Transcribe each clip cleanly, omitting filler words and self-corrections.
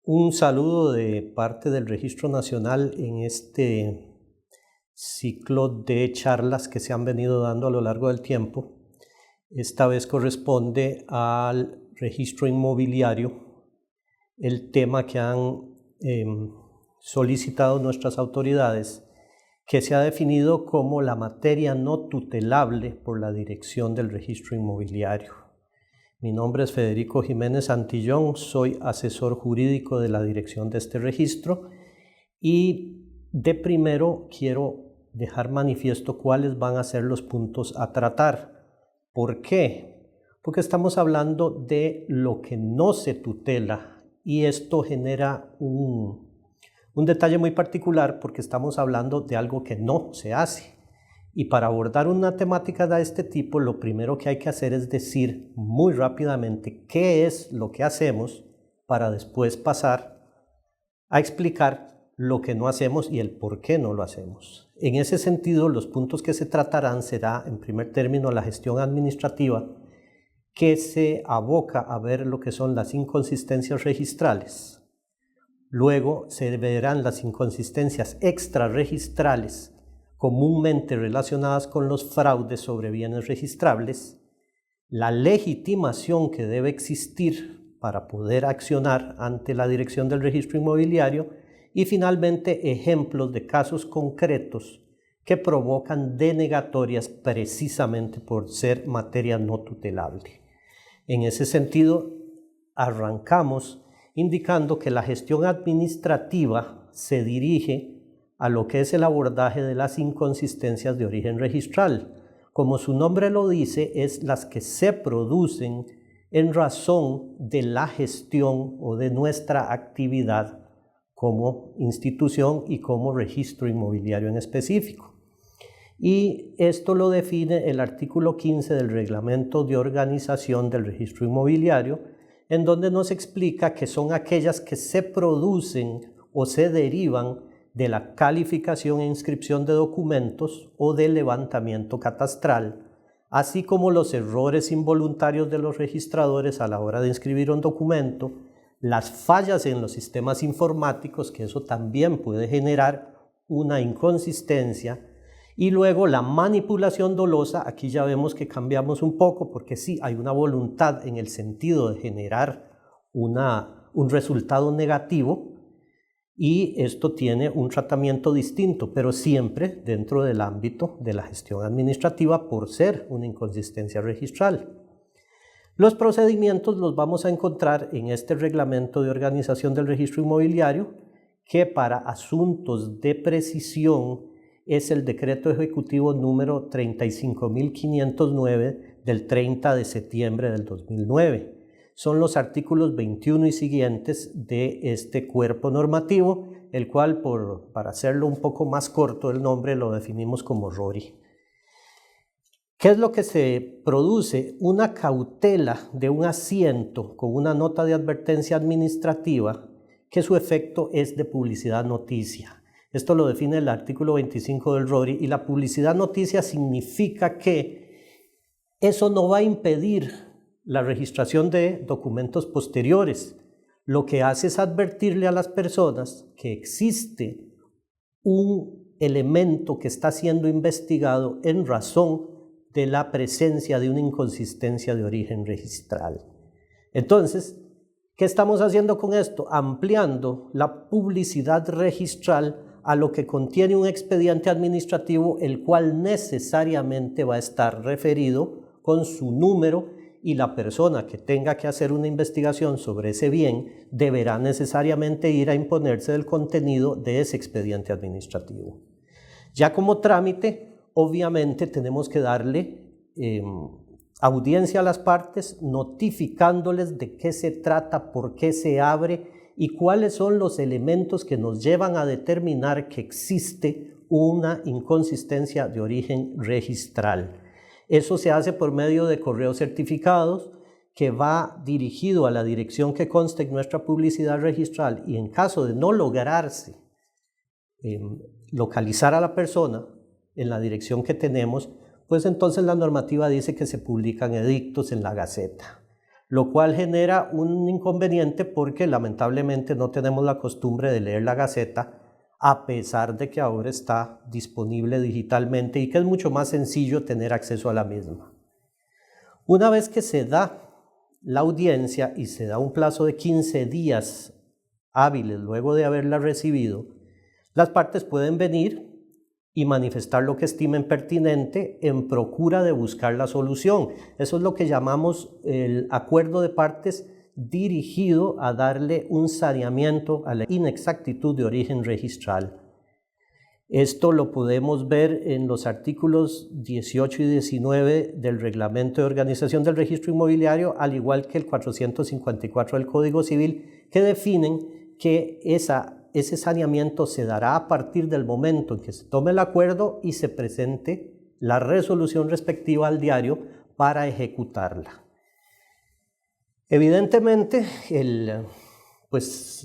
Un saludo de parte del Registro Nacional en este ciclo de charlas que se han venido dando a lo largo del tiempo. Esta vez corresponde al registro inmobiliario, el tema que han solicitado nuestras autoridades, que se ha definido como la materia no tutelable por la dirección del registro inmobiliario. Mi nombre es Federico Jiménez Antillón, soy asesor jurídico de la dirección de este registro y de primero quiero dejar manifiesto cuáles van a ser los puntos a tratar. ¿Por qué? Porque estamos hablando de lo que no se tutela y esto genera un detalle muy particular porque estamos hablando de algo que no se hace. Y para abordar una temática de este tipo, lo primero que hay que hacer es decir muy rápidamente qué es lo que hacemos para después pasar a explicar lo que no hacemos y el por qué no lo hacemos. En ese sentido, los puntos que se tratarán será, en primer término, la gestión administrativa, que se aboca a ver lo que son las inconsistencias registrales. Luego se verán las inconsistencias extrarregistrales, comúnmente relacionadas con los fraudes sobre bienes registrables, la legitimación que debe existir para poder accionar ante la dirección del registro inmobiliario y finalmente ejemplos de casos concretos que provocan denegatorias precisamente por ser materia no tutelable. En ese sentido, arrancamos indicando que la gestión administrativa se dirige a lo que es el abordaje de las inconsistencias de origen registral. Como su nombre lo dice, es las que se producen en razón de la gestión o de nuestra actividad como institución y como registro inmobiliario en específico. Y esto lo define el artículo 15 del Reglamento de Organización del Registro Inmobiliario, en donde nos explica que son aquellas que se producen o se derivan de la calificación e inscripción de documentos o del levantamiento catastral, así como los errores involuntarios de los registradores a la hora de inscribir un documento, las fallas en los sistemas informáticos, que eso también puede generar una inconsistencia, y luego la manipulación dolosa. Aquí ya vemos que cambiamos un poco porque sí, hay una voluntad en el sentido de generar un resultado negativo, y esto tiene un tratamiento distinto, pero siempre dentro del ámbito de la gestión administrativa por ser una inconsistencia registral. Los procedimientos los vamos a encontrar en este reglamento de organización del registro inmobiliario, que para asuntos de precisión es el decreto ejecutivo número 35.509 del 30 de septiembre del 2009. Son los artículos 21 y siguientes de este cuerpo normativo, el cual, para hacerlo un poco más corto el nombre, lo definimos como RORI. ¿Qué es lo que se produce? Una cautela de un asiento con una nota de advertencia administrativa que su efecto es de publicidad noticia. Esto lo define el artículo 25 del RORI, y la publicidad noticia significa que eso no va a impedir la registración de documentos posteriores. Lo que hace es advertirle a las personas que existe un elemento que está siendo investigado en razón de la presencia de una inconsistencia de origen registral. Entonces, ¿qué estamos haciendo con esto? Ampliando la publicidad registral a lo que contiene un expediente administrativo, el cual necesariamente va a estar referido con su número, y la persona que tenga que hacer una investigación sobre ese bien deberá necesariamente ir a imponerse del contenido de ese expediente administrativo. Ya como trámite, obviamente tenemos que darle audiencia a las partes, notificándoles de qué se trata, por qué se abre y cuáles son los elementos que nos llevan a determinar que existe una inconsistencia de origen registral. Eso se hace por medio de correos certificados que va dirigido a la dirección que consta en nuestra publicidad registral, y en caso de no lograrse localizar a la persona en la dirección que tenemos, pues entonces la normativa dice que se publican edictos en la Gaceta. lo cual genera un inconveniente porque lamentablemente no tenemos la costumbre de leer la Gaceta, a pesar de que ahora está disponible digitalmente y que es mucho más sencillo tener acceso a la misma. Una vez que se da la audiencia y se da un plazo de 15 días hábiles luego de haberla recibido, las partes pueden venir y manifestar lo que estimen pertinente en procura de buscar la solución. Eso es lo que llamamos el acuerdo de partes dirigido a darle un saneamiento a la inexactitud de origen registral. Esto lo podemos ver en los artículos 18 y 19 del Reglamento de Organización del Registro Inmobiliario, al igual que el 454 del Código Civil, que definen que ese saneamiento se dará a partir del momento en que se tome el acuerdo y se presente la resolución respectiva al diario para ejecutarla. Evidentemente,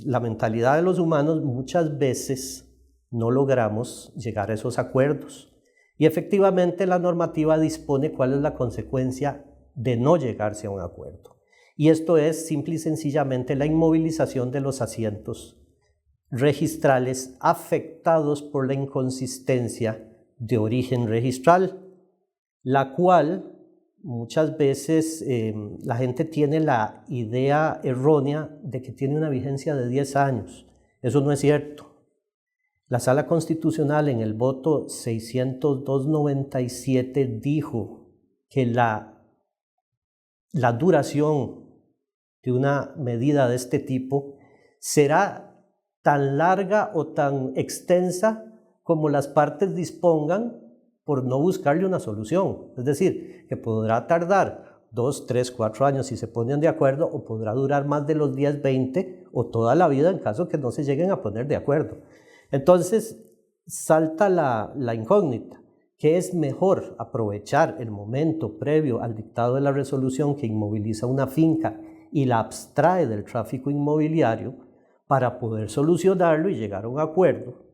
la mentalidad de los humanos muchas veces no logramos llegar a esos acuerdos y efectivamente la normativa dispone cuál es la consecuencia de no llegarse a un acuerdo. Y esto es simple y sencillamente la inmovilización de los asientos registrales afectados por la inconsistencia de origen registral, la cual muchas veces la gente tiene la idea errónea de que tiene una vigencia de 10 años. Eso no es cierto. La Sala Constitucional en el voto 602-97 dijo que la duración de una medida de este tipo será tan larga o tan extensa como las partes dispongan por no buscarle una solución. Es decir, que podrá tardar 2, 3, 4 años si se ponen de acuerdo, o podrá durar más de los 10, 20 o toda la vida en caso que no se lleguen a poner de acuerdo. Entonces salta la incógnita, que es mejor aprovechar el momento previo al dictado de la resolución que inmoviliza una finca y la abstrae del tráfico inmobiliario para poder solucionarlo y llegar a un acuerdo.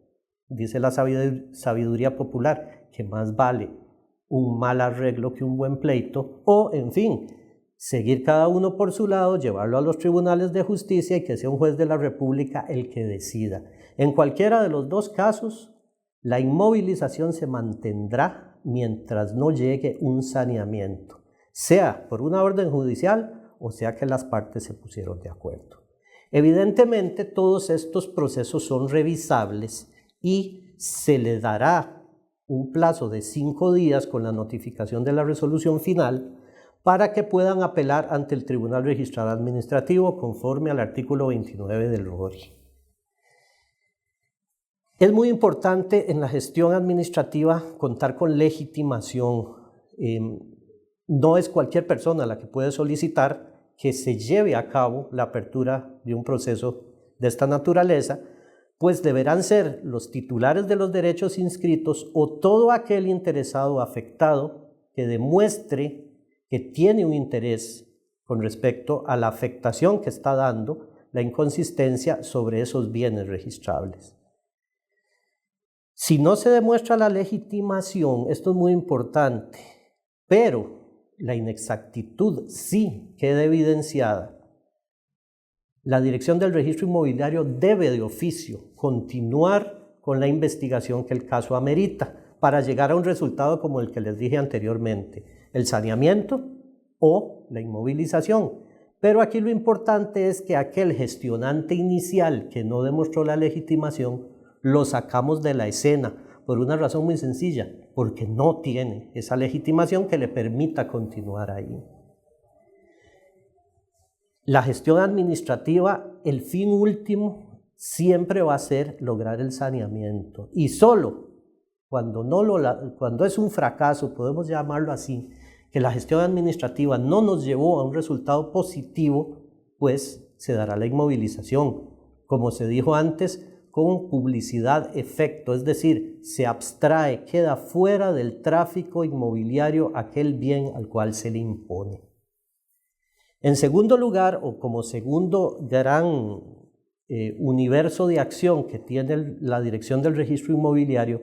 Dice la sabiduría popular que más vale un mal arreglo que un buen pleito, o en fin, seguir cada uno por su lado, llevarlo a los tribunales de justicia y que sea un juez de la República el que decida. En cualquiera de los dos casos, la inmovilización se mantendrá mientras no llegue un saneamiento, sea por una orden judicial o sea que las partes se pusieron de acuerdo. Evidentemente, todos estos procesos son revisables y se le dará un plazo de 5 días con la notificación de la resolución final para que puedan apelar ante el Tribunal Registral Administrativo conforme al artículo 29 del RORI. Es muy importante en la gestión administrativa contar con legitimación. No es cualquier persona la que puede solicitar que se lleve a cabo la apertura de un proceso de esta naturaleza, pues deberán ser los titulares de los derechos inscritos o todo aquel interesado afectado que demuestre que tiene un interés con respecto a la afectación que está dando la inconsistencia sobre esos bienes registrables. Si no se demuestra la legitimación, esto es muy importante, pero la inexactitud sí queda evidenciada, la Dirección del Registro Inmobiliario debe de oficio continuar con la investigación que el caso amerita para llegar a un resultado como el que les dije anteriormente, el saneamiento o la inmovilización. Pero aquí lo importante es que aquel gestionante inicial que no demostró la legitimación, lo sacamos de la escena por una razón muy sencilla, porque no tiene esa legitimación que le permita continuar ahí. La gestión administrativa, el fin último, siempre va a ser lograr el saneamiento. Y solo cuando es un fracaso, podemos llamarlo así, que la gestión administrativa no nos llevó a un resultado positivo, pues se dará la inmovilización. Como se dijo antes, con publicidad efecto, es decir, se abstrae, queda fuera del tráfico inmobiliario aquel bien al cual se le impone. En segundo lugar, o como segundo gran universo de acción que tiene la Dirección del Registro Inmobiliario,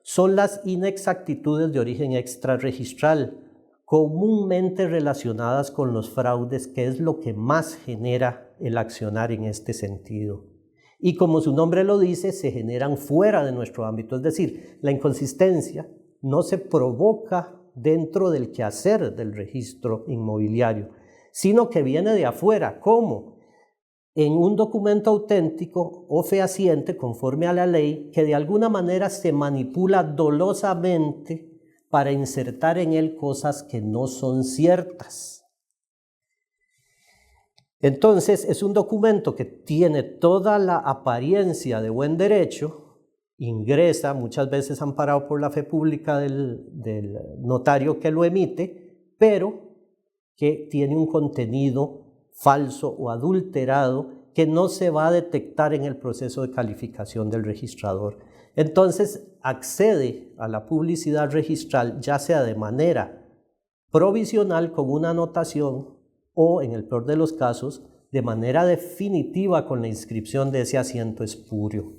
son las inexactitudes de origen extrarregistral, comúnmente relacionadas con los fraudes, que es lo que más genera el accionar en este sentido. Y como su nombre lo dice, se generan fuera de nuestro ámbito, es decir, la inconsistencia no se provoca dentro del quehacer del registro inmobiliario, sino que viene de afuera. ¿Cómo? En un documento auténtico o fehaciente conforme a la ley que de alguna manera se manipula dolosamente para insertar en él cosas que no son ciertas. Entonces es un documento que tiene toda la apariencia de buen derecho, ingresa muchas veces amparado por la fe pública del notario que lo emite, pero que tiene un contenido falso o adulterado que no se va a detectar en el proceso de calificación del registrador. Entonces accede a la publicidad registral ya sea de manera provisional con una anotación o, en el peor de los casos, de manera definitiva con la inscripción de ese asiento espurio.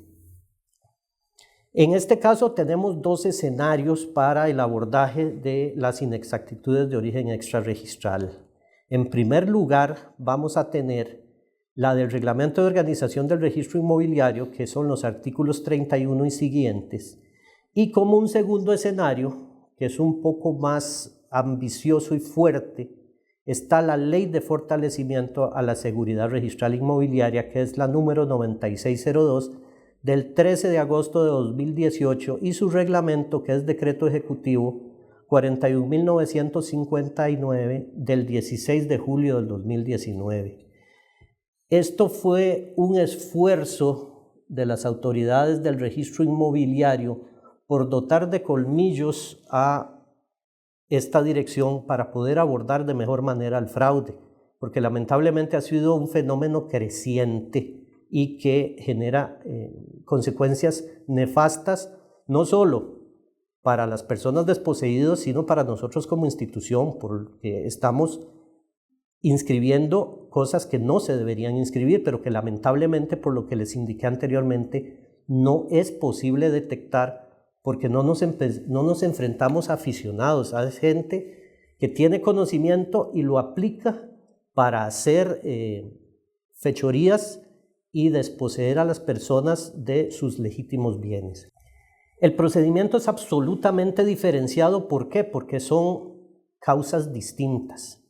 En este caso tenemos dos escenarios para el abordaje de las inexactitudes de origen extrarregistral. En primer lugar, vamos a tener la del Reglamento de Organización del Registro Inmobiliario, que son los artículos 31 y siguientes, y como un segundo escenario, que es un poco más ambicioso y fuerte, está la Ley de Fortalecimiento a la Seguridad Registral Inmobiliaria, que es la número 9602 del 13 de agosto de 2018, y su reglamento, que es Decreto Ejecutivo 41.959 del 16 de julio del 2019. Esto fue un esfuerzo de las autoridades del registro inmobiliario por dotar de colmillos a esta dirección para poder abordar de mejor manera el fraude, porque lamentablemente ha sido un fenómeno creciente y que genera consecuencias nefastas, no solo para las personas desposeídas, sino para nosotros como institución, porque estamos inscribiendo cosas que no se deberían inscribir, pero que lamentablemente, por lo que les indiqué anteriormente, no es posible detectar, porque no nos enfrentamos a aficionados, a gente que tiene conocimiento y lo aplica para hacer fechorías y desposeer a las personas de sus legítimos bienes. El procedimiento es absolutamente diferenciado. ¿Por qué? Porque son causas distintas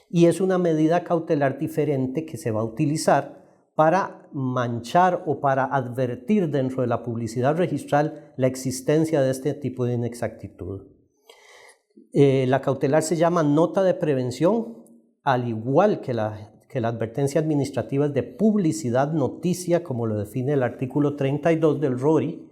y es una medida cautelar diferente que se va a utilizar para manchar o para advertir dentro de la publicidad registral la existencia de este tipo de inexactitud. La cautelar se llama nota de prevención, al igual que la advertencia administrativa es de publicidad noticia, como lo define el artículo 32 del RORI,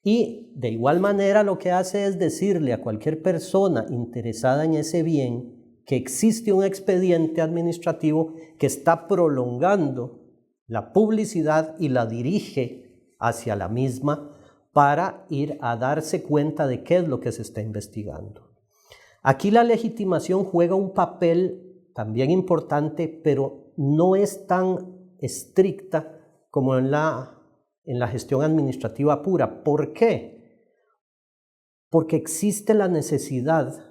y de igual manera lo que hace es decirle a cualquier persona interesada en ese bien que existe un expediente administrativo que está prolongando la publicidad y la dirige hacia la misma para ir a darse cuenta de qué es lo que se está investigando. Aquí la legitimación juega un papel también importante, pero no es tan estricta como en la gestión administrativa pura. ¿Por qué? Porque existe la necesidad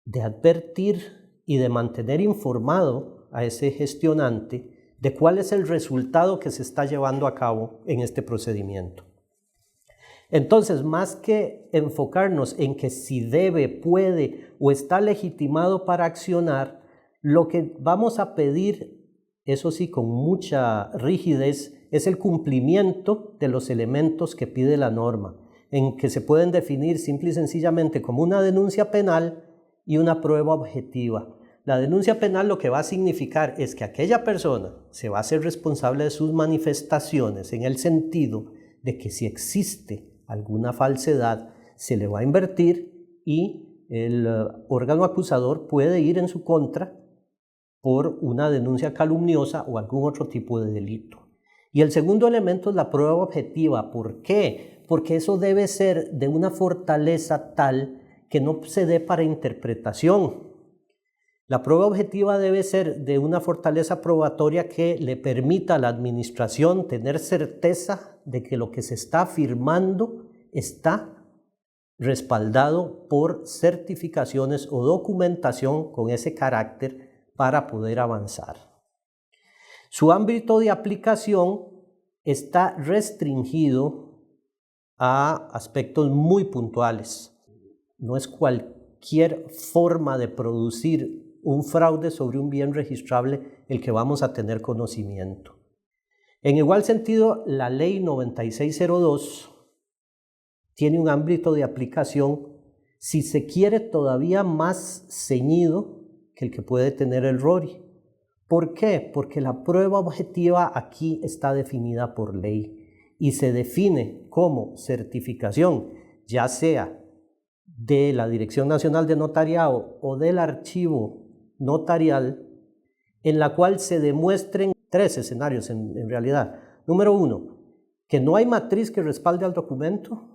de advertir y de mantener informado a ese gestionante de cuál es el resultado que se está llevando a cabo en este procedimiento. Entonces, más que enfocarnos en que si debe, puede o está legitimado para accionar, lo que vamos a pedir, eso sí, con mucha rigidez, es el cumplimiento de los elementos que pide la norma, en que se pueden definir simple y sencillamente como una denuncia penal y una prueba objetiva. La denuncia penal lo que va a significar es que aquella persona se va a hacer responsable de sus manifestaciones en el sentido de que si existe alguna falsedad se le va a invertir y el órgano acusador puede ir en su contra por una denuncia calumniosa o algún otro tipo de delito. Y el segundo elemento es la prueba objetiva. ¿Por qué? Porque eso debe ser de una fortaleza tal que no se dé para interpretación. La prueba objetiva debe ser de una fortaleza probatoria que le permita a la administración tener certeza de que lo que se está afirmando está respaldado por certificaciones o documentación con ese carácter para poder avanzar. Su ámbito de aplicación está restringido a aspectos muy puntuales. No es cualquier forma de producir un fraude sobre un bien registrable el que vamos a tener conocimiento. En igual sentido, la Ley 9602 tiene un ámbito de aplicación, si se quiere, todavía más ceñido que el que puede tener el RORI. ¿Por qué? Porque la prueba objetiva aquí está definida por ley y se define como certificación, ya sea de la Dirección Nacional de Notariado o del archivo notarial, en la cual se demuestren 3 escenarios en realidad. Número 1, que no hay matriz que respalde al documento,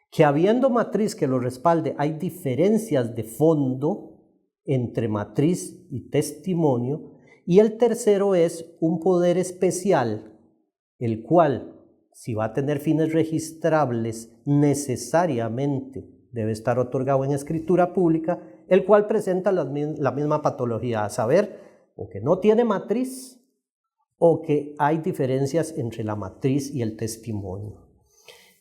que habiendo matriz que lo respalde hay diferencias de fondo entre matriz y testimonio, y el tercero es un poder especial, el cual, si va a tener fines registrables, necesariamente debe estar otorgado en escritura pública, el cual presenta la misma patología, a saber, o que no tiene matriz, o que hay diferencias entre la matriz y el testimonio.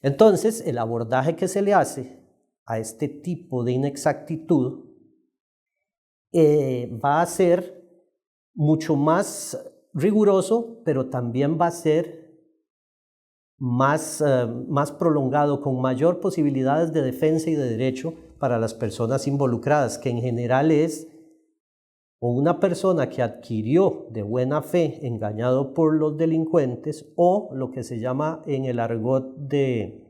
Entonces, el abordaje que se le hace a este tipo de inexactitud va a ser mucho más riguroso, pero también va a ser más prolongado, con mayor posibilidades de defensa y de derecho para las personas involucradas, que en general es o una persona que adquirió de buena fe, engañado por los delincuentes, o lo que se llama en el argot de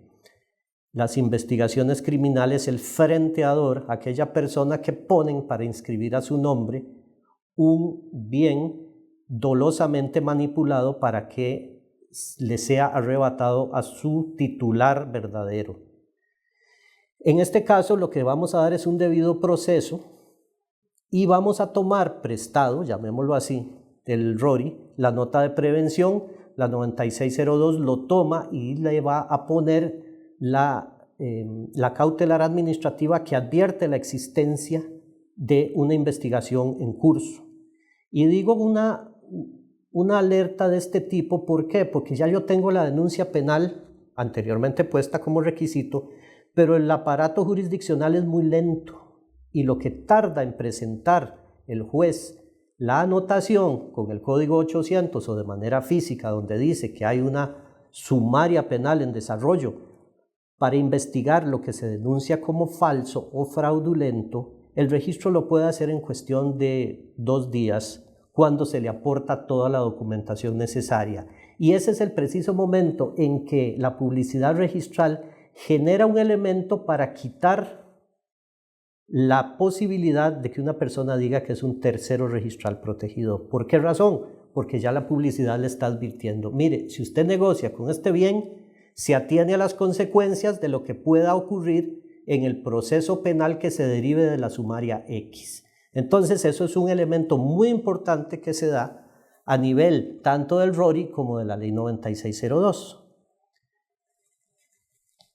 las investigaciones criminales el frenteador, aquella persona que ponen para inscribir a su nombre un bien dolosamente manipulado para que le sea arrebatado a su titular verdadero. En este caso, lo que vamos a dar es un debido proceso y vamos a tomar prestado, llamémoslo así, del RORI, la nota de prevención. La 9602 lo toma y le va a poner la cautelar administrativa que advierte la existencia de una investigación en curso. Y digo una alerta de este tipo, ¿por qué? Porque ya yo tengo la denuncia penal anteriormente puesta como requisito, pero el aparato jurisdiccional es muy lento y lo que tarda en presentar el juez la anotación con el código 800 o de manera física donde dice que hay una sumaria penal en desarrollo para investigar lo que se denuncia como falso o fraudulento, el registro lo puede hacer en cuestión de 2 días cuando se le aporta toda la documentación necesaria. Y ese es el preciso momento en que la publicidad registral genera un elemento para quitar la posibilidad de que una persona diga que es un tercero registral protegido. ¿Por qué razón? Porque ya la publicidad le está advirtiendo, mire, si usted negocia con este bien, se atiene a las consecuencias de lo que pueda ocurrir en el proceso penal que se derive de la sumaria X. Entonces, eso es un elemento muy importante que se da a nivel tanto del RORI como de la Ley 9602.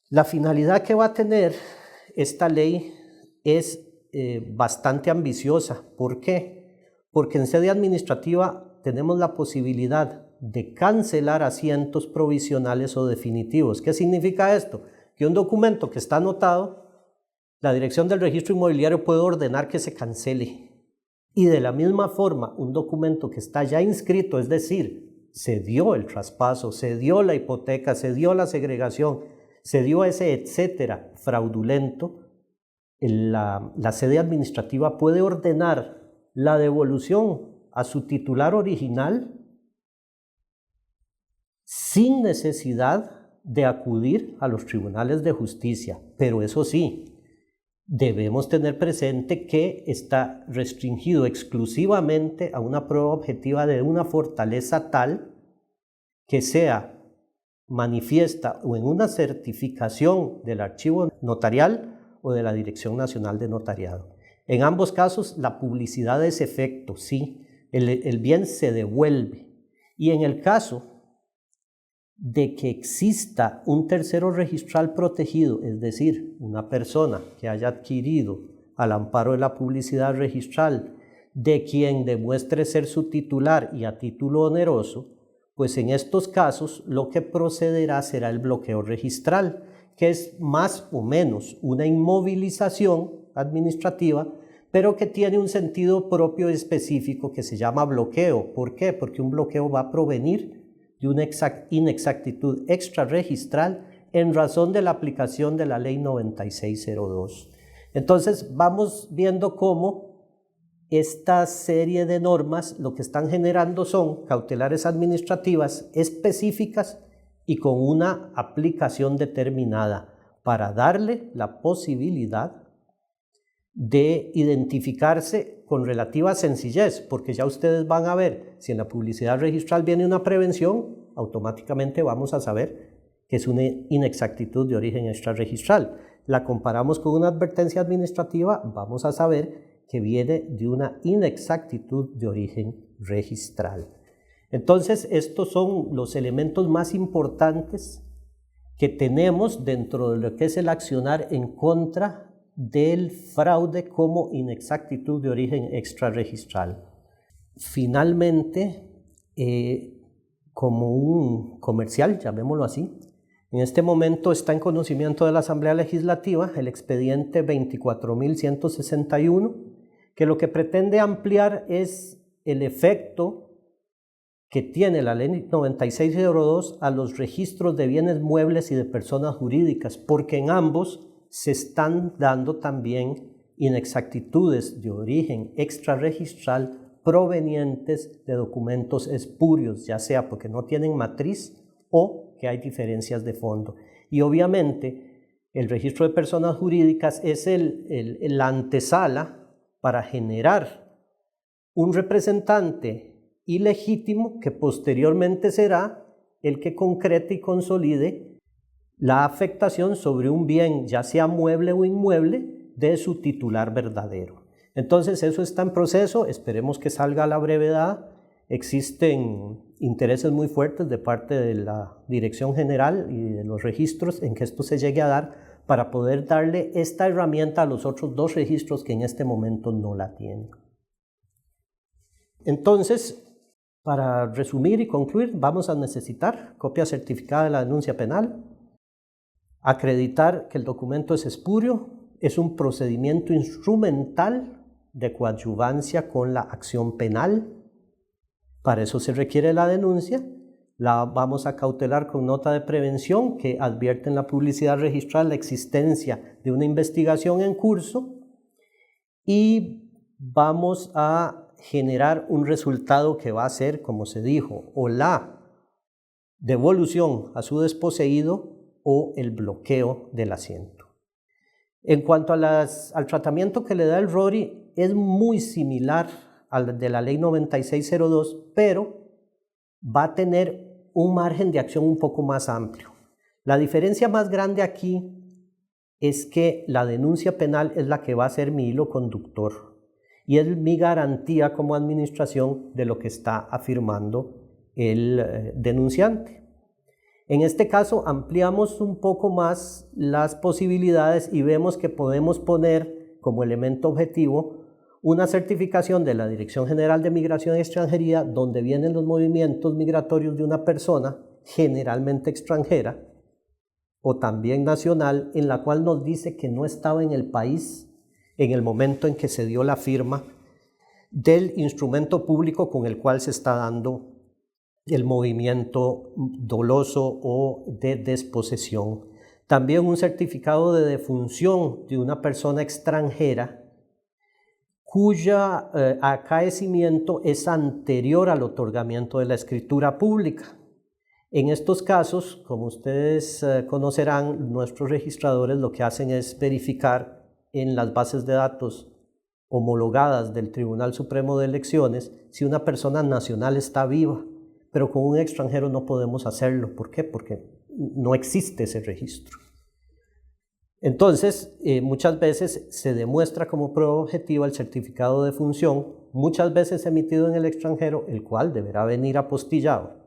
La finalidad que va a tener esta ley es bastante ambiciosa. ¿Por qué? Porque en sede administrativa tenemos la posibilidad de cancelar asientos provisionales o definitivos. ¿Qué significa esto? Que un documento que está anotado, la Dirección del Registro Inmobiliario puede ordenar que se cancele. Y de la misma forma, un documento que está ya inscrito, es decir, se dio el traspaso, se dio la hipoteca, se dio la segregación, se dio ese etcétera fraudulento, la sede administrativa puede ordenar la devolución a su titular original sin necesidad de acudir a los tribunales de justicia. Pero eso sí, debemos tener presente que está restringido exclusivamente a una prueba objetiva de una fortaleza tal que sea manifiesta o en una certificación del archivo notarial o de la Dirección Nacional de Notariado. En ambos casos, la publicidad es efecto, sí, el bien se devuelve. Y en el caso de que exista un tercero registral protegido, es decir, una persona que haya adquirido al amparo de la publicidad registral, de quien demuestre ser su titular y a título oneroso, pues en estos casos lo que procederá será el bloqueo registral, que es más o menos una inmovilización administrativa, pero que tiene un sentido propio específico que se llama bloqueo. ¿Por qué? Porque un bloqueo va a provenir de una inexactitud extrarregistral en razón de la aplicación de la Ley 9602. Entonces vamos viendo cómo esta serie de normas lo que están generando son cautelares administrativas específicas y con una aplicación determinada para darle la posibilidad de identificarse con relativa sencillez, porque ya ustedes van a ver, si en la publicidad registral viene una prevención, automáticamente vamos a saber que es una inexactitud de origen extrarregistral. La comparamos con una advertencia administrativa, vamos a saber que viene de una inexactitud de origen registral. Entonces, estos son los elementos más importantes que tenemos dentro de lo que es el accionar en contra del fraude como inexactitud de origen extrarregistral. Finalmente, como un comercial, llamémoslo así, en este momento está en conocimiento de la Asamblea Legislativa el expediente 24.161, que lo que pretende ampliar es el efecto que tiene la Ley 9602 a los registros de bienes muebles y de personas jurídicas, porque en ambos se están dando también inexactitudes de origen extrarregistral provenientes de documentos espurios, ya sea porque no tienen matriz o que hay diferencias de fondo. Y obviamente el registro de personas jurídicas es la antesala para generar un representante ilegítimo que posteriormente será el que concrete y consolide la afectación sobre un bien, ya sea mueble o inmueble, de su titular verdadero. Entonces eso está en proceso, esperemos que salga a la brevedad. Existen intereses muy fuertes de parte de la Dirección General y de los registros en que esto se llegue a dar para poder darle esta herramienta a los otros dos registros que en este momento no la tienen. Entonces, para resumir y concluir, vamos a necesitar copia certificada de la denuncia penal, acreditar que el documento es espurio, es un procedimiento instrumental de coadyuvancia con la acción penal. Para eso se requiere la denuncia, la vamos a cautelar con nota de prevención que advierte en la publicidad registral la existencia de una investigación en curso y vamos a generar un resultado que va a ser, como se dijo, o la devolución a su desposeído o el bloqueo del asiento. En cuanto al tratamiento que le da el RORI, es muy similar al de la Ley 9602, pero va a tener un margen de acción un poco más amplio. La diferencia más grande aquí es que la denuncia penal es la que va a ser mi hilo conductor y es mi garantía como administración de lo que está afirmando el denunciante. En este caso ampliamos un poco más las posibilidades y vemos que podemos poner como elemento objetivo una certificación de la Dirección General de Migración y Extranjería donde vienen los movimientos migratorios de una persona, generalmente extranjera o también nacional, en la cual nos dice que no estaba en el país en el momento en que se dio la firma del instrumento público con el cual se está dando el movimiento doloso o de desposesión. También un certificado de defunción de una persona extranjera cuyo acaecimiento es anterior al otorgamiento de la escritura pública. En estos casos, como ustedes conocerán, nuestros registradores lo que hacen es verificar en las bases de datos homologadas del Tribunal Supremo de Elecciones si una persona nacional está viva, pero con un extranjero no podemos hacerlo. ¿Por qué? Porque no existe ese registro. Entonces, muchas veces se demuestra como prueba objetiva el certificado de función, muchas veces emitido en el extranjero, el cual deberá venir apostillado,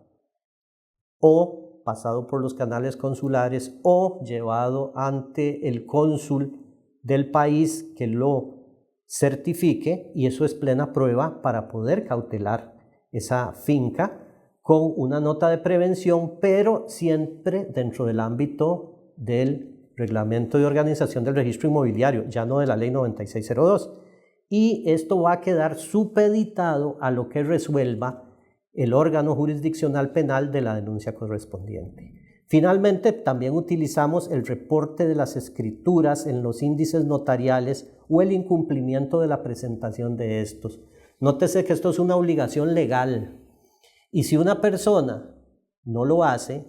o pasado por los canales consulares o llevado ante el cónsul del país que lo certifique, y eso es plena prueba para poder cautelar esa finca con una nota de prevención, pero siempre dentro del ámbito del Reglamento de Organización del Registro Inmobiliario, ya no de la Ley 9602. Y esto va a quedar supeditado a lo que resuelva el órgano jurisdiccional penal de la denuncia correspondiente. Finalmente, también utilizamos el reporte de las escrituras en los índices notariales o el incumplimiento de la presentación de estos. Nótese que esto es una obligación legal, y si una persona no lo hace,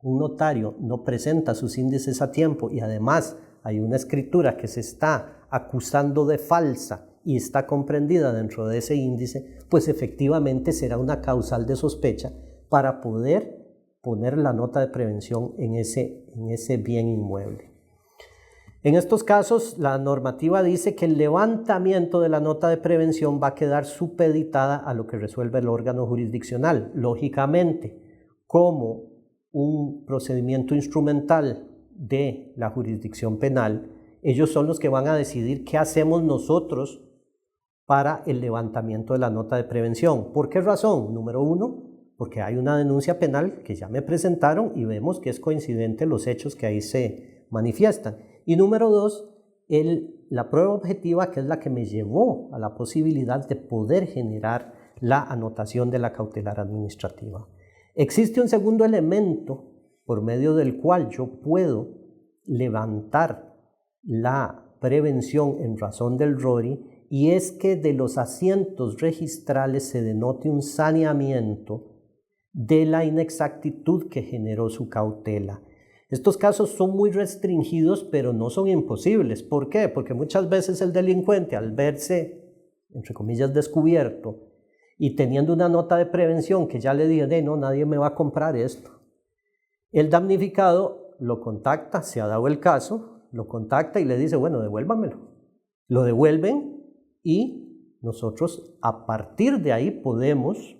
un notario no presenta sus índices a tiempo y además hay una escritura que se está acusando de falsa y está comprendida dentro de ese índice, pues efectivamente será una causal de sospecha para poder poner la nota de prevención en ese bien inmueble. En estos casos, la normativa dice que el levantamiento de la nota de prevención va a quedar supeditada a lo que resuelve el órgano jurisdiccional. Lógicamente, como un procedimiento instrumental de la jurisdicción penal, ellos son los que van a decidir qué hacemos nosotros para el levantamiento de la nota de prevención. ¿Por qué razón? Número uno, porque hay una denuncia penal que ya me presentaron y vemos que es coincidente los hechos que ahí se manifiestan. Y número dos, la prueba objetiva, que es la que me llevó a la posibilidad de poder generar la anotación de la cautelar administrativa. Existe un segundo elemento por medio del cual yo puedo levantar la prevención en razón del RORI, y es que de los asientos registrales se denote un saneamiento de la inexactitud que generó su cautela. Estos casos son muy restringidos, pero no son imposibles. ¿Por qué? Porque muchas veces el delincuente, al verse, entre comillas, descubierto y teniendo una nota de prevención que ya le dije, no, nadie me va a comprar esto, el damnificado lo contacta, se ha dado el caso, lo contacta y le dice, bueno, devuélvamelo. Lo devuelven y nosotros a partir de ahí podemos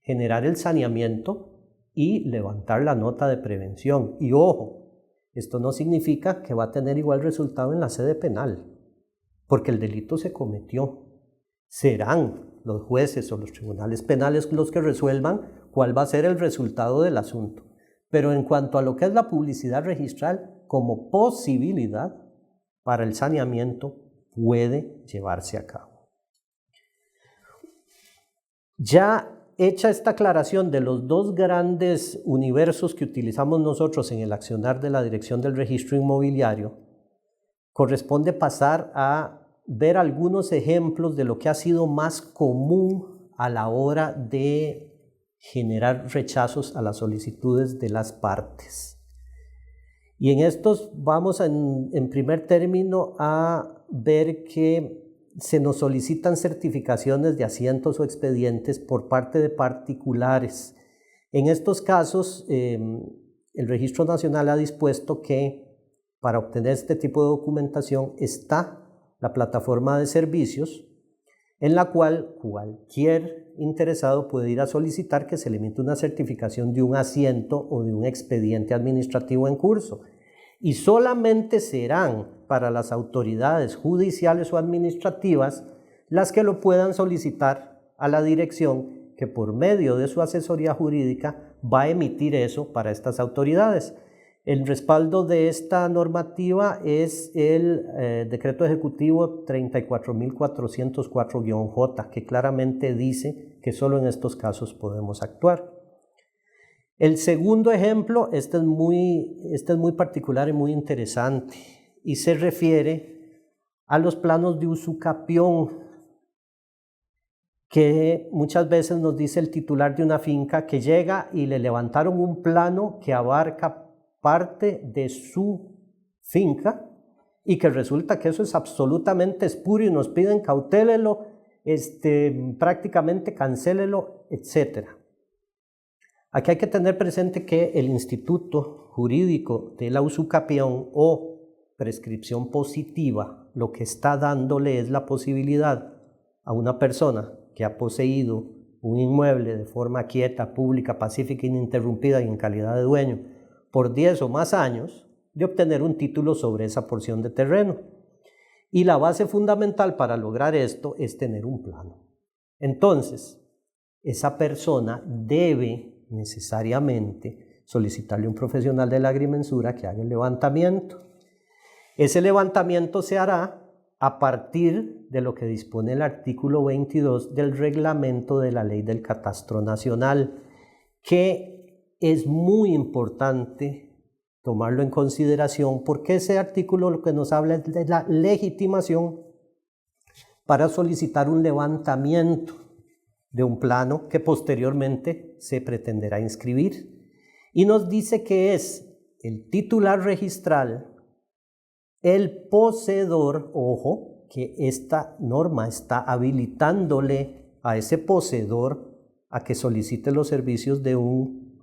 generar el saneamiento y levantar la nota de prevención. Y ojo, esto no significa que va a tener igual resultado en la sede penal, porque el delito se cometió. Serán los jueces o los tribunales penales los que resuelvan cuál va a ser el resultado del asunto. Pero en cuanto a lo que es la publicidad registral como posibilidad para el saneamiento, puede llevarse a cabo. Ya hecha esta aclaración de los dos grandes universos que utilizamos nosotros en el accionar de la Dirección del Registro Inmobiliario, corresponde pasar a ver algunos ejemplos de lo que ha sido más común a la hora de generar rechazos a las solicitudes de las partes. Y en estos vamos en primer término a ver que se nos solicitan certificaciones de asientos o expedientes por parte de particulares. En estos casos, el Registro Nacional ha dispuesto que para obtener este tipo de documentación está la plataforma de servicios, en la cual cualquier interesado puede ir a solicitar que se le emita una certificación de un asiento o de un expediente administrativo en curso. Y solamente serán para las autoridades judiciales o administrativas las que lo puedan solicitar a la dirección, que por medio de su asesoría jurídica va a emitir eso para estas autoridades. El respaldo de esta normativa es el Decreto Ejecutivo 34.404-J, que claramente dice que solo en estos casos podemos actuar. El segundo ejemplo, este es muy particular y muy interesante, y se refiere a los planos de usucapión, que muchas veces nos dice el titular de una finca que llega y le levantaron un plano que abarca parte de su finca y que resulta que eso es absolutamente espurio y nos piden cautélelo, prácticamente cancélelo, etc. Aquí hay que tener presente que el instituto jurídico de la usucapión o prescripción positiva lo que está dándole es la posibilidad a una persona que ha poseído un inmueble de forma quieta, pública, pacífica, ininterrumpida y en calidad de dueño por 10 o más años, de obtener un título sobre esa porción de terreno. Y la base fundamental para lograr esto es tener un plano. Entonces, esa persona debe necesariamente solicitarle a un profesional de la agrimensura que haga el levantamiento. Ese levantamiento se hará a partir de lo que dispone el artículo 22 del reglamento de la Ley del Catastro Nacional, que es muy importante tomarlo en consideración porque ese artículo lo que nos habla es de la legitimación para solicitar un levantamiento de un plano que posteriormente se pretenderá inscribir. Y nos dice que es el titular registral, el poseedor, ojo, que esta norma está habilitándole a ese poseedor a que solicite los servicios de un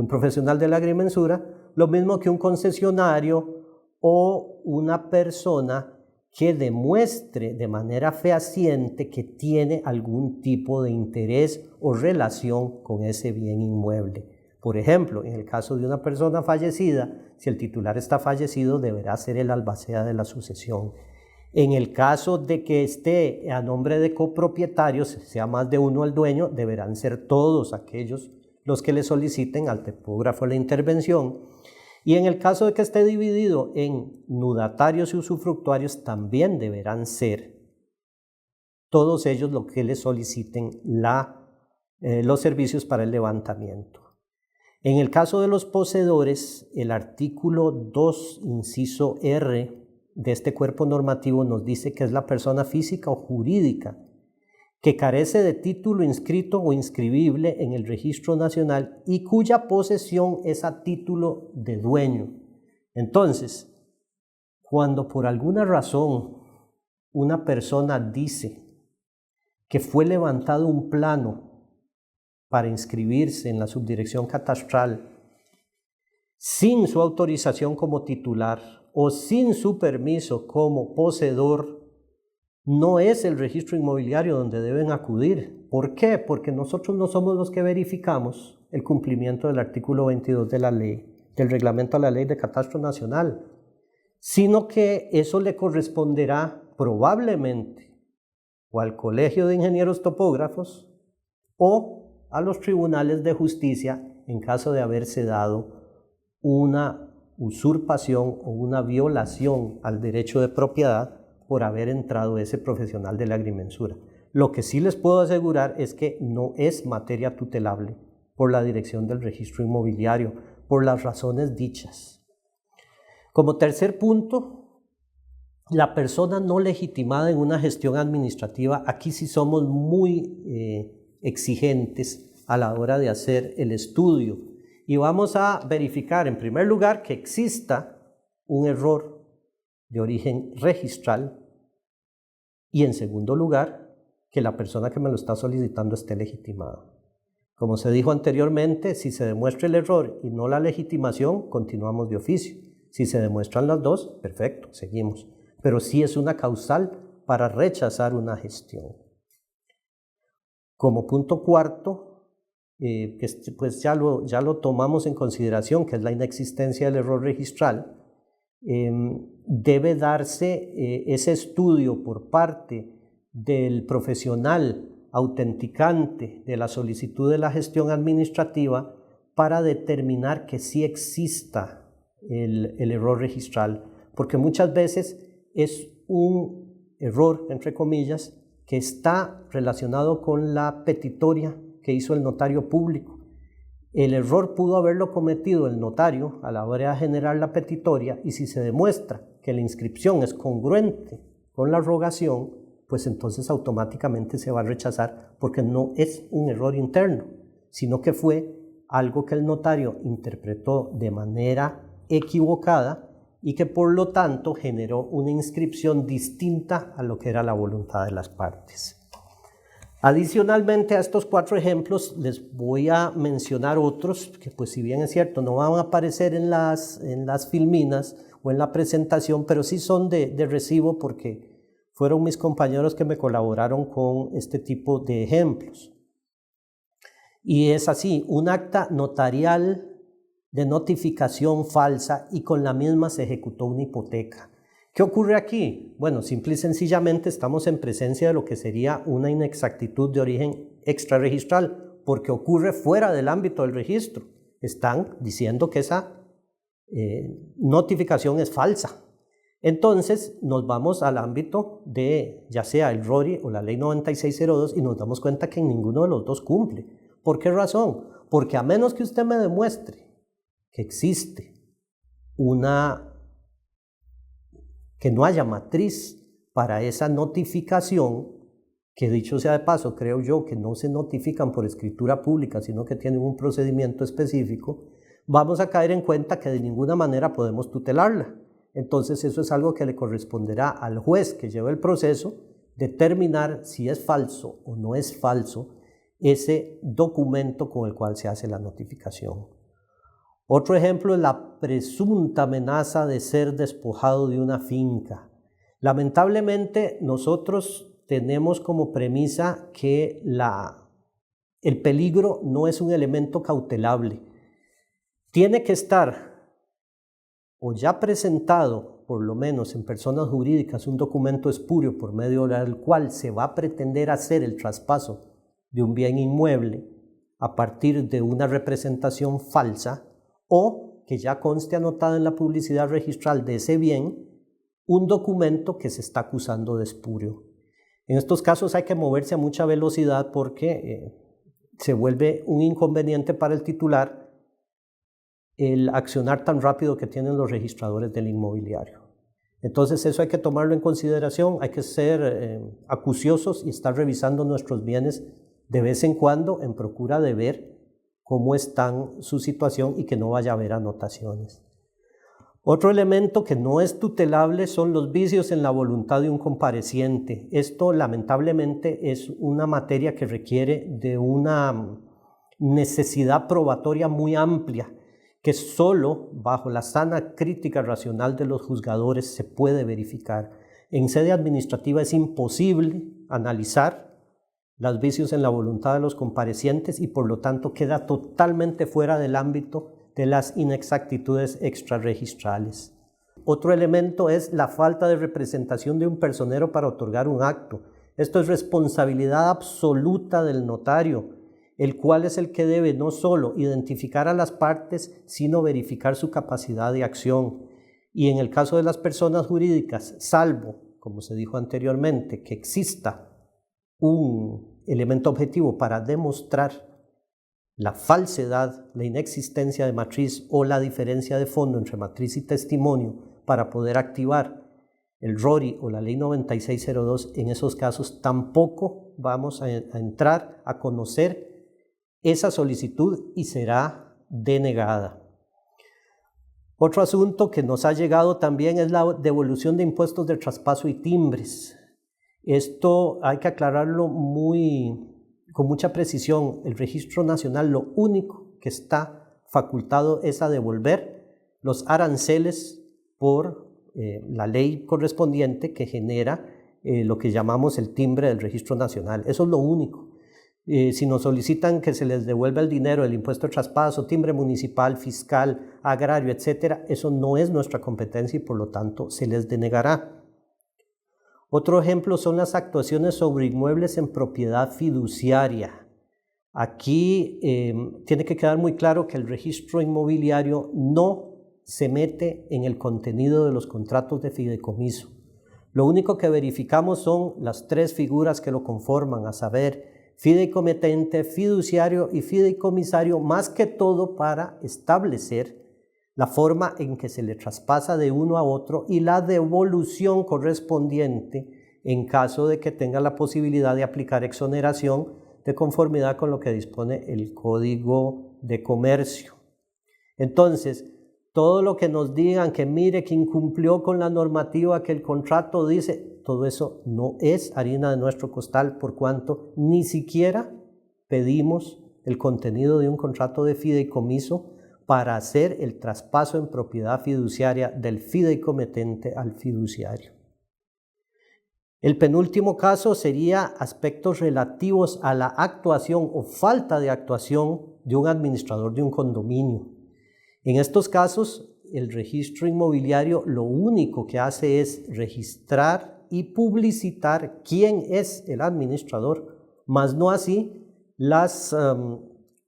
profesional de la agrimensura, lo mismo que un concesionario o una persona que demuestre de manera fehaciente que tiene algún tipo de interés o relación con ese bien inmueble. Por ejemplo, en el caso de una persona fallecida, si el titular está fallecido, deberá ser el albacea de la sucesión. En el caso de que esté a nombre de copropietarios, sea más de uno el dueño, deberán ser todos aquellos los que le soliciten al tipógrafo la intervención. Y en el caso de que esté dividido en nudatarios y usufructuarios, también deberán ser todos ellos los que le soliciten los servicios para el levantamiento. En el caso de los poseedores, el artículo 2, inciso R de este cuerpo normativo nos dice que es la persona física o jurídica que carece de título inscrito o inscribible en el registro nacional y cuya posesión es a título de dueño. Entonces, cuando por alguna razón una persona dice que fue levantado un plano para inscribirse en la subdirección catastral sin su autorización como titular o sin su permiso como poseedor, no es el registro inmobiliario donde deben acudir. ¿Por qué? Porque nosotros no somos los que verificamos el cumplimiento del artículo 22 de la ley, del reglamento a la Ley de Catastro Nacional, sino que eso le corresponderá probablemente o al Colegio de Ingenieros Topógrafos o a los tribunales de justicia en caso de haberse dado una usurpación o una violación al derecho de propiedad por haber entrado ese profesional de la agrimensura. Lo que sí les puedo asegurar es que no es materia tutelable por la dirección del registro inmobiliario, por las razones dichas. Como tercer punto, la persona no legitimada en una gestión administrativa, aquí sí somos muy exigentes a la hora de hacer el estudio y vamos a verificar en primer lugar que exista un error de origen registral y en segundo lugar que la persona que me lo está solicitando esté legitimada. Como se dijo anteriormente, si se demuestra el error y no la legitimación, continuamos de oficio. Si se demuestran las dos, perfecto, seguimos. Pero sí es una causal para rechazar una gestión. Como punto cuarto, pues ya lo tomamos en consideración, que es la inexistencia del error registral. Debe darse ese estudio por parte del profesional autenticante de la solicitud de la gestión administrativa para determinar que sí exista el error registral, porque muchas veces es un error, entre comillas, que está relacionado con la petitoria que hizo el notario público. El error pudo haberlo cometido el notario a la hora de generar la petitoria y si se demuestra que la inscripción es congruente con la rogación, pues entonces automáticamente se va a rechazar porque no es un error interno, sino que fue algo que el notario interpretó de manera equivocada y que por lo tanto generó una inscripción distinta a lo que era la voluntad de las partes. Adicionalmente a estos 4 ejemplos les voy a mencionar otros que pues si bien es cierto no van a aparecer en las filminas o en la presentación, pero sí son de recibo porque fueron mis compañeros que me colaboraron con este tipo de ejemplos. Y es así, un acta notarial de notificación falsa y con la misma se ejecutó una hipoteca. ¿Qué ocurre aquí? Bueno, simple y sencillamente estamos en presencia de lo que sería una inexactitud de origen extrarregistral, porque ocurre fuera del ámbito del registro. Están diciendo que esa notificación es falsa. Entonces nos vamos al ámbito de ya sea el RORI o la ley 9602 y nos damos cuenta que ninguno de los dos cumple. ¿Por qué razón? Porque a menos que usted me demuestre que existe que no haya matriz para esa notificación, que dicho sea de paso, creo yo que no se notifican por escritura pública, sino que tienen un procedimiento específico, vamos a caer en cuenta que de ninguna manera podemos tutelarla. Entonces eso es algo que le corresponderá al juez que lleva el proceso determinar si es falso o no es falso ese documento con el cual se hace la notificación. Otro ejemplo es la presunta amenaza de ser despojado de una finca. Lamentablemente nosotros tenemos como premisa que el peligro no es un elemento cautelable. Tiene que estar o ya presentado, por lo menos en personas jurídicas, un documento espurio por medio del cual se va a pretender hacer el traspaso de un bien inmueble a partir de una representación falsa, o que ya conste anotado en la publicidad registral de ese bien un documento que se está acusando de espurio. En estos casos hay que moverse a mucha velocidad porque se vuelve un inconveniente para el titular el accionar tan rápido que tienen los registradores del inmobiliario. Entonces eso hay que tomarlo en consideración, hay que ser acuciosos y estar revisando nuestros bienes de vez en cuando en procura de ver cómo están su situación y que no vaya a haber anotaciones. Otro elemento que no es tutelable son los vicios en la voluntad de un compareciente. Esto lamentablemente es una materia que requiere de una necesidad probatoria muy amplia, que solo bajo la sana crítica racional de los juzgadores se puede verificar. En sede administrativa es imposible analizar los vicios en la voluntad de los comparecientes y por lo tanto queda totalmente fuera del ámbito de las inexactitudes extrarregistrales. Otro elemento es la falta de representación de un personero para otorgar un acto. Esto es responsabilidad absoluta del notario, el cual es el que debe no solo identificar a las partes, sino verificar su capacidad de acción. Y en el caso de las personas jurídicas, salvo, como se dijo anteriormente, que exista un elemento objetivo para demostrar la falsedad, la inexistencia de matriz o la diferencia de fondo entre matriz y testimonio para poder activar el RORI o la ley 9602, en esos casos tampoco vamos a entrar a conocer esa solicitud y será denegada. Otro asunto que nos ha llegado también es la devolución de impuestos de traspaso y timbres. Esto hay que aclararlo con mucha precisión. El Registro Nacional lo único que está facultado es a devolver los aranceles por la ley correspondiente que genera lo que llamamos el timbre del Registro Nacional. Eso es lo único. Si nos solicitan que se les devuelva el dinero, el impuesto de traspaso, timbre municipal, fiscal, agrario, etc., eso no es nuestra competencia y por lo tanto se les denegará. Otro ejemplo son las actuaciones sobre inmuebles en propiedad fiduciaria. Aquí tiene que quedar muy claro que el registro inmobiliario no se mete en el contenido de los contratos de fideicomiso. Lo único que verificamos son las tres figuras que lo conforman, a saber, fideicomitente, fiduciario y fideicomisario, más que todo para establecer la forma en que se le traspasa de uno a otro y la devolución correspondiente en caso de que tenga la posibilidad de aplicar exoneración de conformidad con lo que dispone el Código de Comercio. Entonces, todo lo que nos digan que mire que incumplió con la normativa que el contrato dice, todo eso no es harina de nuestro costal, por cuanto ni siquiera pedimos el contenido de un contrato de fideicomiso para hacer el traspaso en propiedad fiduciaria del fideicomitente al fiduciario. El penúltimo caso sería aspectos relativos a la actuación o falta de actuación de un administrador de un condominio. En estos casos, el registro inmobiliario lo único que hace es registrar y publicitar quién es el administrador, mas no así las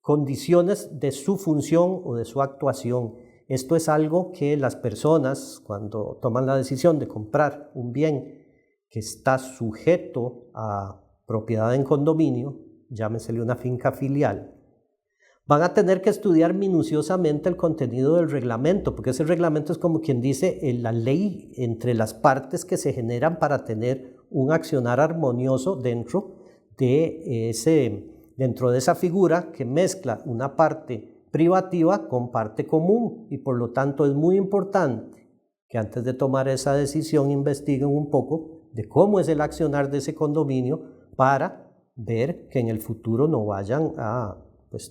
condiciones de su función o de su actuación. Esto es algo que las personas, cuando toman la decisión de comprar un bien que está sujeto a propiedad en condominio, llámesele una finca filial, van a tener que estudiar minuciosamente el contenido del reglamento, porque ese reglamento es como quien dice la ley entre las partes que se generan para tener un accionar armonioso dentro de esa figura que mezcla una parte privativa con parte común, y por lo tanto es muy importante que antes de tomar esa decisión investiguen un poco de cómo es el accionar de ese condominio para ver que en el futuro no vayan a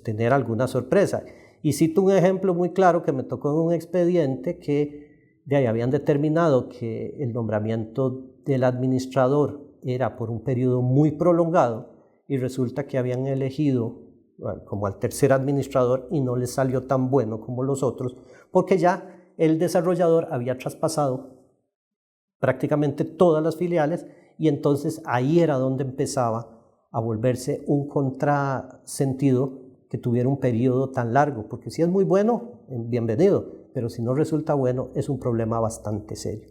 tener alguna sorpresa. Y cito un ejemplo muy claro que me tocó en un expediente que de ahí habían determinado que el nombramiento del administrador era por un periodo muy prolongado y resulta que habían elegido como al tercer administrador y no les salió tan bueno como los otros porque ya el desarrollador había traspasado prácticamente todas las filiales y entonces ahí era donde empezaba a volverse un contrasentido que tuviera un periodo tan largo, porque si es muy bueno, bienvenido, pero si no resulta bueno, es un problema bastante serio.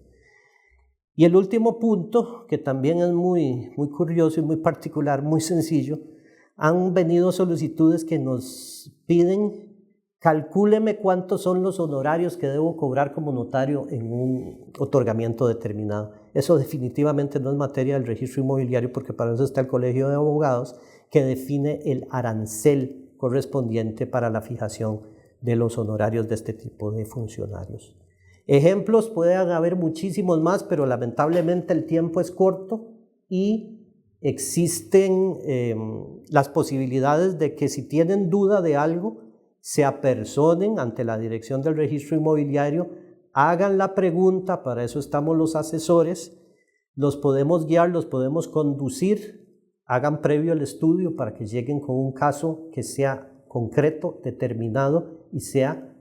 Y el último punto, que también es muy curioso y muy particular, muy sencillo, han venido solicitudes que nos piden: calcúleme cuántos son los honorarios que debo cobrar como notario en un otorgamiento determinado. Eso definitivamente no es materia del registro inmobiliario, porque para eso está el Colegio de Abogados, que define el arancel correspondiente para la fijación de los honorarios de este tipo de funcionarios. Ejemplos pueden haber muchísimos más, pero lamentablemente el tiempo es corto y existen las posibilidades de que si tienen duda de algo, se apersonen ante la dirección del registro inmobiliario, hagan la pregunta, para eso estamos los asesores, los podemos guiar, los podemos conducir, hagan previo el estudio para que lleguen con un caso que sea concreto, determinado y sea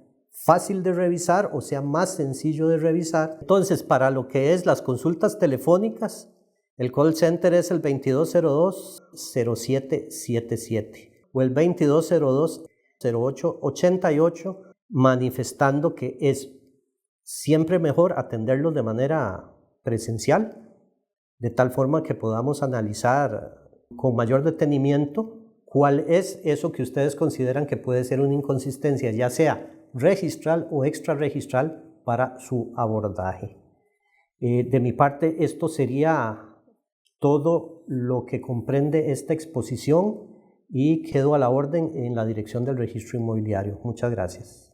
fácil de revisar o sea más sencillo de revisar. Entonces, para lo que es las consultas telefónicas, el call center es el 2202-0777 o el 2202-0888, manifestando que es siempre mejor atenderlos de manera presencial, de tal forma que podamos analizar con mayor detenimiento cuál es eso que ustedes consideran que puede ser una inconsistencia, ya sea registral o extrarregistral, para su abordaje. De mi parte, esto sería todo lo que comprende esta exposición y quedo a la orden en la dirección del registro inmobiliario. Muchas gracias.